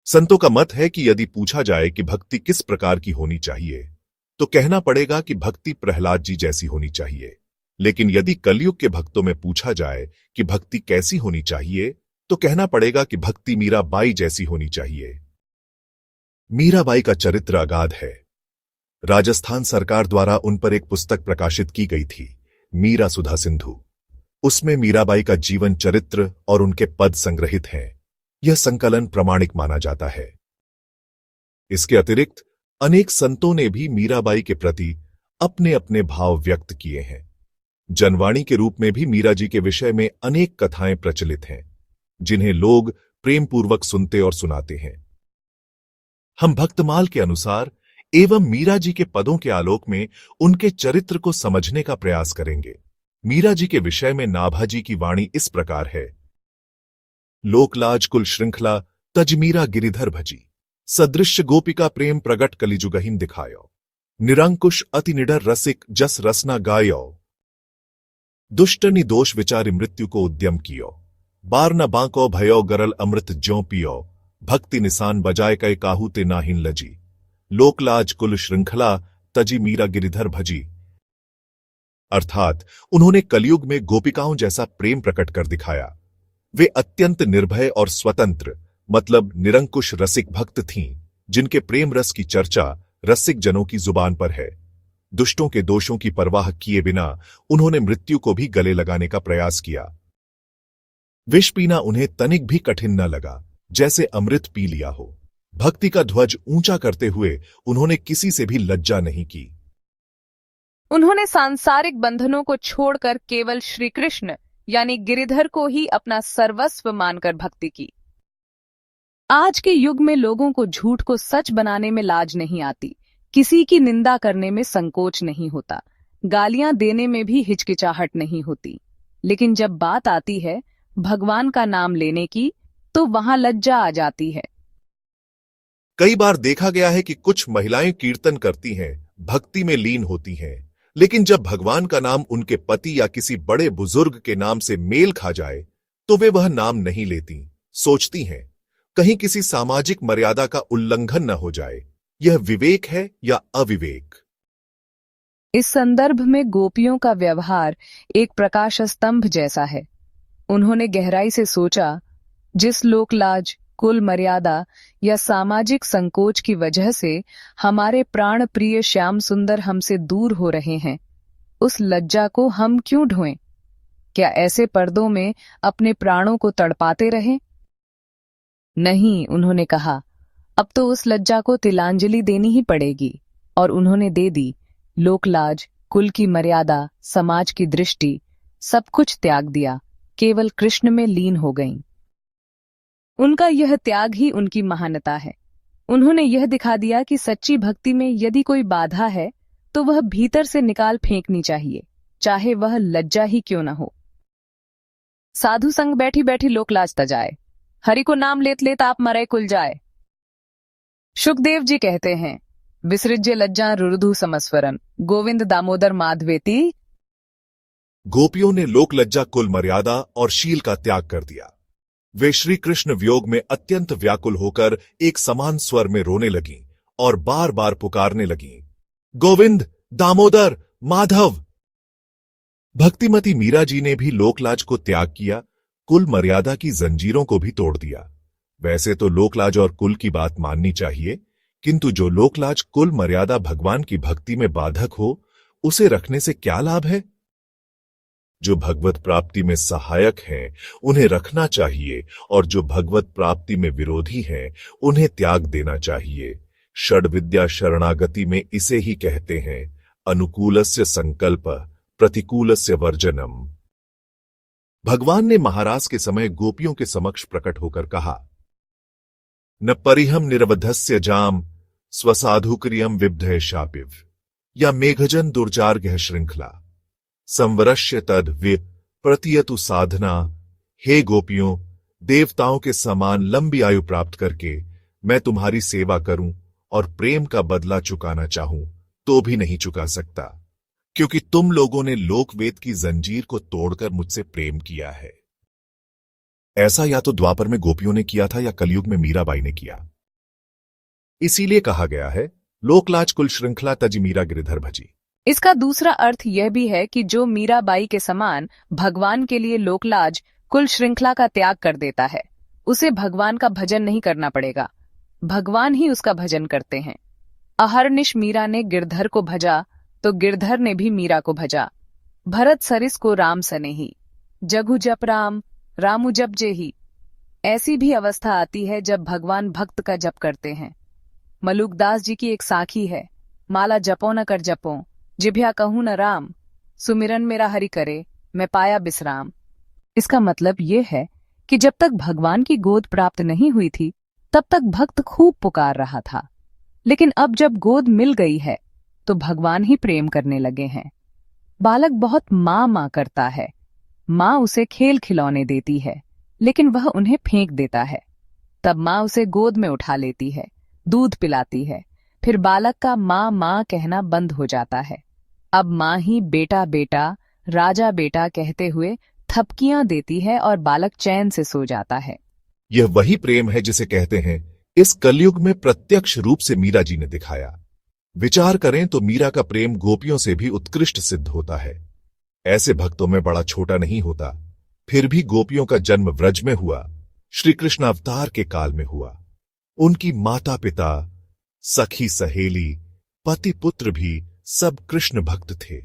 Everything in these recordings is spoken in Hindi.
संतों का मत है कि यदि पूछा जाए कि भक्ति किस प्रकार की होनी चाहिए, तो कहना पड़ेगा कि भक्ति प्रहलाद जी जैसी होनी चाहिए। लेकिन यदि कलयुग के भक्तों में पूछा जाए कि भक्ति कैसी होनी चाहिए, तो कहना पड़ेगा कि भक्ति मीराबाई जैसी होनी चाहिए। मीराबाई का चरित्र अगाध है। राजस्थान सरकार द्वारा उन पर एक पुस्तक प्रकाशित की गई थी, मीरा सुधा सिंधु। उसमें मीराबाई का जीवन चरित्र और उनके पद संग्रहित हैं। यह संकलन प्रमाणिक माना जाता है। इसके अतिरिक्त अनेक संतों ने भी मीराबाई के प्रति अपने अपने भाव व्यक्त किए हैं। जनवाणी के रूप में भी मीरा जी के विषय में अनेक कथाएं प्रचलित हैं, जिन्हें लोग प्रेमपूर्वक सुनते और सुनाते हैं। हम भक्तमाल के अनुसार एवं मीरा जी के पदों के आलोक में उनके चरित्र को समझने का प्रयास करेंगे। मीरा जी के विषय में नाभा जी की वाणी इस प्रकार है। लोकलाज कुल श्रृंखला तज मीरा गिरिधर भजी, सदृश्य गोपिका प्रेम प्रगट कलिजुगहीन दिखायो, निरंकुश अति निडर रसिक जस रसना गायो, दुष्टनि दोष विचारि मृत्यु को उद्यम कियो, बार न बांको भयो गरल अमृत ज्यों पियो, भक्ति निशान बजाय कै काहू ते नाहिन लजी, लोकलाज कुल श्रृंखला तजी मीरा गिरिधर भजी। अर्थात उन्होंने कलयुग में गोपिकाओं जैसा प्रेम प्रकट कर दिखाया। वे अत्यंत निर्भय और स्वतंत्र मतलब निरंकुश रसिक भक्त थीं, जिनके प्रेम रस की चर्चा रसिक जनों की जुबान पर है। दुष्टों के दोषों की परवाह किए बिना उन्होंने मृत्यु को भी गले लगाने का प्रयास किया। विष पीना उन्हें तनिक भी कठिन न लगा, जैसे अमृत पी लिया हो। भक्ति का ध्वज ऊंचा करते हुए उन्होंने किसी से भी लज्जा नहीं की। उन्होंने सांसारिक बंधनों को छोड़कर केवल श्री कृष्ण यानी गिरिधर को ही अपना सर्वस्व मानकर भक्ति की। आज के युग में लोगों को झूठ को सच बनाने में लाज नहीं आती, किसी की निंदा करने में संकोच नहीं होता, गालियां देने में भी हिचकिचाहट नहीं होती। लेकिन जब बात आती है भगवान का नाम लेने की, तो वहां लज्जा आ जाती है। कई बार देखा गया है कि कुछ महिलाएं कीर्तन करती हैं, भक्ति में लीन होती हैं, लेकिन जब भगवान का नाम उनके पति या किसी बड़े बुजुर्ग के नाम से मेल खा जाए, तो वे वह नाम नहीं लेती। सोचती हैं कहीं किसी सामाजिक मर्यादा का उल्लंघन न हो जाए। यह विवेक है या अविवेक? इस संदर्भ में गोपियों का व्यवहार एक प्रकाश स्तंभ जैसा है। उन्होंने गहराई से सोचा, जिस लोकलाज, कुल मर्यादा या सामाजिक संकोच की वजह से हमारे प्राण प्रिय श्याम सुंदर हमसे दूर हो रहे हैं, उस लज्जा को हम क्यों ढोएं? क्या ऐसे पर्दों में अपने प्राणों को तड़पाते रहें? नहीं, उन्होंने कहा, अब तो उस लज्जा को तिलांजलि देनी ही पड़ेगी। और उन्होंने दे दी। लोकलाज, कुल की मर्यादा, समाज की दृष्टि, सब कुछ त्याग दिया, केवल कृष्ण में लीन हो गईं। उनका यह त्याग ही उनकी महानता है। उन्होंने यह दिखा दिया कि सच्ची भक्ति में यदि कोई बाधा है तो वह भीतर से निकाल फेंकनी चाहिए, चाहे वह लज्जा ही क्यों न हो। साधु संग बैठी बैठी लोकलाज तजाए, हरि को नाम लेत लेत आप मरे कुल जाए। शुकदेव जी कहते हैं, विसृज्य लज्जा रुरुधु समस्वरन, गोविंद दामोदर माधवेती। गोपियों ने लोक लज्जा, कुल मर्यादा और शील का त्याग कर दिया। वे श्री कृष्ण वियोग में अत्यंत व्याकुल होकर एक समान स्वर में रोने लगीं और बार बार पुकारने लगीं, गोविंद, दामोदर, माधव। भक्तिमती मीरा जी ने भी लोकलाज को त्याग किया, कुल मर्यादा की जंजीरों को भी तोड़ दिया। वैसे तो लोकलाज और कुल की बात माननी चाहिए, किंतु जो लोकलाज, कुल मर्यादा भगवान की भक्ति में बाधक हो, उसे रखने से क्या लाभ है? जो भगवत प्राप्ति में सहायक हैं, उन्हें रखना चाहिए, और जो भगवत प्राप्ति में विरोधी हैं, उन्हें त्याग देना चाहिए। षड विद्या शरणागति में इसे ही कहते हैं, अनुकूलस्य संकल्प, प्रतिकूलस्य वर्जनम। भगवान ने महाराज के समय गोपियों के समक्ष प्रकट होकर कहा, न परिहम निरवधस्य जाम स्वसाधुक्रियम विब्धय शापिव, या मेघजन दुर्जार्घ श्रृंखला संवरश्य तद वे प्रतियतु साधना। हे गोपियों, देवताओं के समान लंबी आयु प्राप्त करके मैं तुम्हारी सेवा करूं और प्रेम का बदला चुकाना चाहूं तो भी नहीं चुका सकता, क्योंकि तुम लोगों ने लोकवेद की जंजीर को तोड़कर मुझसे प्रेम किया है। ऐसा या तो द्वापर में गोपियों ने किया था या कलयुग में मीराबाई ने किया। इसीलिए कहा गया है, लोकलाज कुल श्रृंखला तजि मीरा गिरधर भजी। इसका दूसरा अर्थ यह भी है कि जो मीराबाई के समान भगवान के लिए लोकलाज कुल श्रृंखला का त्याग कर देता है, उसे भगवान का भजन नहीं करना पड़ेगा, भगवान ही उसका भजन करते हैं। अहरनिश मीरा ने गिरधर को भजा तो गिरधर ने भी मीरा को भजा। भरत सरिस को राम सनेही, जगु जप राम रामु जप जेही। ऐसी भी अवस्था आती है जब भगवान भक्त का जप करते हैं। मलुकदास जी की एक साखी है, माला जपो न कर जपो, जिभ्या कहूं न राम, सुमिरन मेरा हरि करे, मैं पाया बिसराम। इसका मतलब यह है कि जब तक भगवान की गोद प्राप्त नहीं हुई थी, तब तक भक्त खूब पुकार रहा था, लेकिन अब जब गोद मिल गई है तो भगवान ही प्रेम करने लगे हैं। बालक बहुत माँ माँ करता है, माँ उसे खेल खिलौने देती है, लेकिन वह उन्हें फेंक देता है। तब माँ उसे गोद में उठा लेती है, दूध पिलाती है, फिर बालक का माँ माँ कहना बंद हो जाता है। अब माँ ही बेटा बेटा, राजा बेटा कहते हुए थपकियां देती है और बालक चैन से सो जाता है। यह वही प्रेम है जिसे कहते हैं इस कलयुग में प्रत्यक्ष रूप से मीरा जी ने दिखाया। विचार करें तो मीरा का प्रेम गोपियों से भी उत्कृष्ट सिद्ध होता है। ऐसे भक्तों में बड़ा छोटा नहीं होता। फिर भी गोपियों का जन्म व्रज में हुआ, श्री कृष्ण अवतार के काल में हुआ। उनकी माता पिता, सखी सहेली, पति पुत्र भी सब कृष्ण भक्त थे।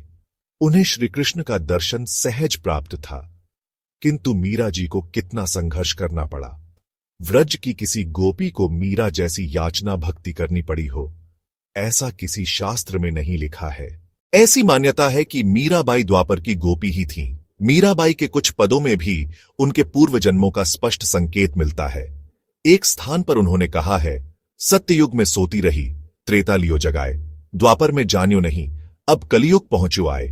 उन्हें श्री कृष्ण का दर्शन सहज प्राप्त था, किंतु मीरा जी को कितना संघर्ष करना पड़ा। व्रज की किसी गोपी को मीरा जैसी याचना भक्ति करनी पड़ी हो, ऐसा किसी शास्त्र में नहीं लिखा है। ऐसी मान्यता है कि मीराबाई द्वापर की गोपी ही थीं। मीराबाई के कुछ पदों में भी उनके पूर्व जन्मों का स्पष्ट संकेत मिलता है। एक स्थान पर उन्होंने कहा है, सत्ययुग में सोती रही, त्रेता लियो जगाए, द्वापर में जानियो नहीं, अब कलयुग पहुंचो आए।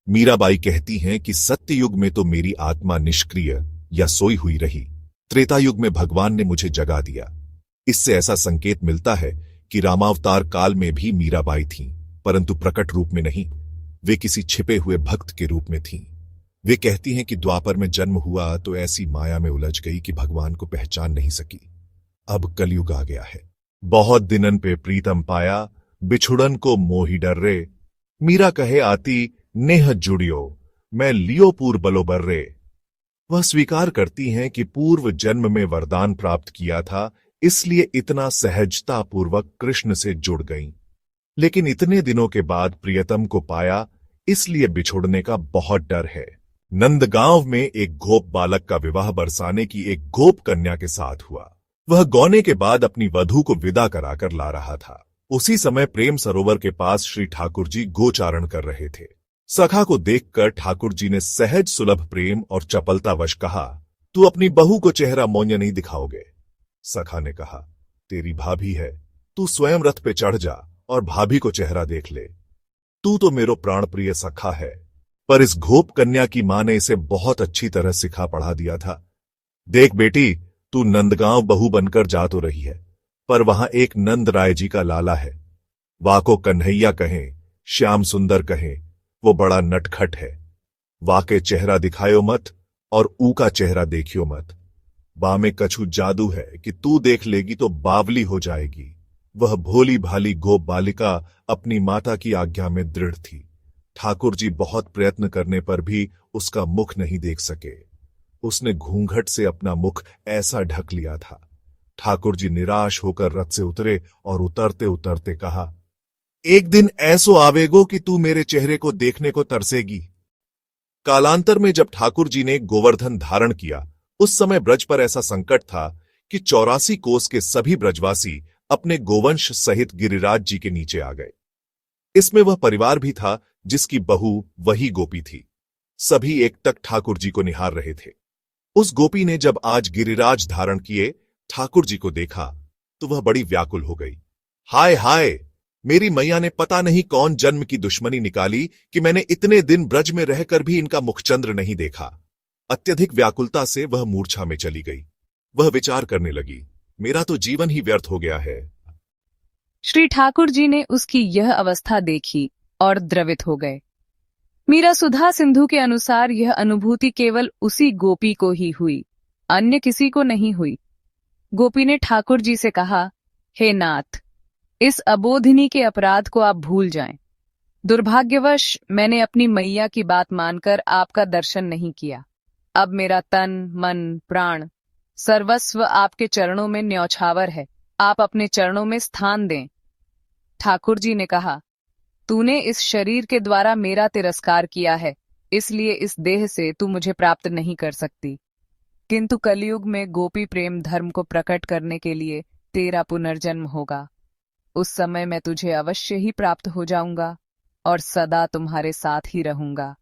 मीराबाई कहती हैं कि सत्ययुग में तो मेरी आत्मा निष्क्रिय या सोई हुई रही, त्रेतायुग में भगवान ने मुझे जगा दिया। इससे ऐसा संकेत मिलता है कि रामावतार काल में भी मीराबाई थीं, परंतु प्रकट रूप में नहीं, वे किसी छिपे हुए भक्त के रूप में थीं। वे कहती हैं कि द्वापर में जन्म हुआ तो ऐसी माया में उलझ गई कि भगवान को पहचान नहीं सकी। अब कलयुग आ गया है, बहुत दिनन पे प्रीतम पाया, बिछुड़न को मोही डर रे। मीरा कहे आती नेह जुड़ियो, मैं लियो पूर बलो बर रे। वह स्वीकार करती हैं कि पूर्व जन्म में वरदान प्राप्त किया था, इसलिए इतना सहजता पूर्वक कृष्ण से जुड़ गईं। लेकिन इतने दिनों के बाद प्रियतम को पाया, इसलिए बिछुड़ने का बहुत डर है। नंदगांव में एक गोप बालक का विवाह बरसाने की एक गोप कन्या के साथ हुआ। वह गौने के बाद अपनी वधू को विदा कराकर ला रहा था। उसी समय प्रेम सरोवर के पास श्री ठाकुर जी गोचारण कर रहे थे। सखा को देखकर ठाकुर जी ने सहज सुलभ प्रेम और चपलतावश कहा, तू अपनी बहू को चेहरा मौन्य नहीं दिखाओगे। सखा ने कहा, तेरी भाभी है, तू स्वयं रथ पे चढ़ जा और भाभी को चेहरा देख ले। तू तो मेरो प्राण प्रिय सखा है। पर इस घोप कन्या की मां ने इसे बहुत अच्छी तरह सिखा पढ़ा दिया था। देख बेटी, तू नंदगांव बहू बनकर जा तो रही है, पर वहां एक नंद राय जी का लाला है। वाको कन्हैया कहें, श्याम सुंदर कहें, वो बड़ा नटखट है। वाके चेहरा दिखायो मत और ऊ का चेहरा देखियो मत। बा में कछु जादू है कि तू देख लेगी तो बावली हो जाएगी। वह भोली भाली गोप बालिका अपनी माता की आज्ञा में दृढ़ थी। ठाकुर जी बहुत प्रयत्न करने पर भी उसका मुख नहीं देख सके। उसने घूंघट से अपना मुख ऐसा ढक लिया था। ठाकुर जी निराश होकर रथ से उतरे और उतरते उतरते कहा, एक दिन ऐसो आवेगो कि तू मेरे चेहरे को देखने को तरसेगी। कालांतर में जब ठाकुर जी ने गोवर्धन धारण किया, उस समय ब्रज पर ऐसा संकट था कि 84 कोस के सभी ब्रजवासी अपने गोवंश सहित गिरिराज जी के नीचे आ गए। इसमें वह परिवार भी था जिसकी बहू वही गोपी थी। सभी एकटक ठाकुर जी को निहार रहे थे। उस गोपी ने जब आज गिरिराज धारण किए ठाकुर जी को देखा तो वह बड़ी व्याकुल हो गई। हाय हाय, मेरी मैया ने पता नहीं कौन जन्म की दुश्मनी निकाली कि मैंने इतने दिन ब्रज में रहकर भी इनका मुखचंद्र नहीं देखा। अत्यधिक व्याकुलता से वह मूर्छा में चली गई। वह विचार करने लगी, मेरा तो जीवन ही व्यर्थ हो गया है। श्री ठाकुर जी ने उसकी यह अवस्था देखी और द्रवित हो गए। मीरा सुधा सिंधु के अनुसार यह अनुभूति केवल उसी गोपी को ही हुई, अन्य किसी को नहीं हुई। गोपी ने ठाकुर जी से कहा, हे नाथ, इस अबोधिनी के अपराध को आप भूल जाएं। दुर्भाग्यवश मैंने अपनी मैया की बात मानकर आपका दर्शन नहीं किया। अब मेरा तन, मन, प्राण, सर्वस्व आपके चरणों में न्यौछावर है। आप अपने चरणों में स्थान दें। ठाकुर जी ने कहा, तूने इस शरीर के द्वारा मेरा तिरस्कार किया है, इसलिए इस देह से तू मुझे प्राप्त नहीं कर सकती। किंतु कलयुग में गोपी प्रेम धर्म को प्रकट करने के लिए तेरा पुनर्जन्म होगा। उस समय मैं तुझे अवश्य ही प्राप्त हो जाऊंगा और सदा तुम्हारे साथ ही रहूंगा।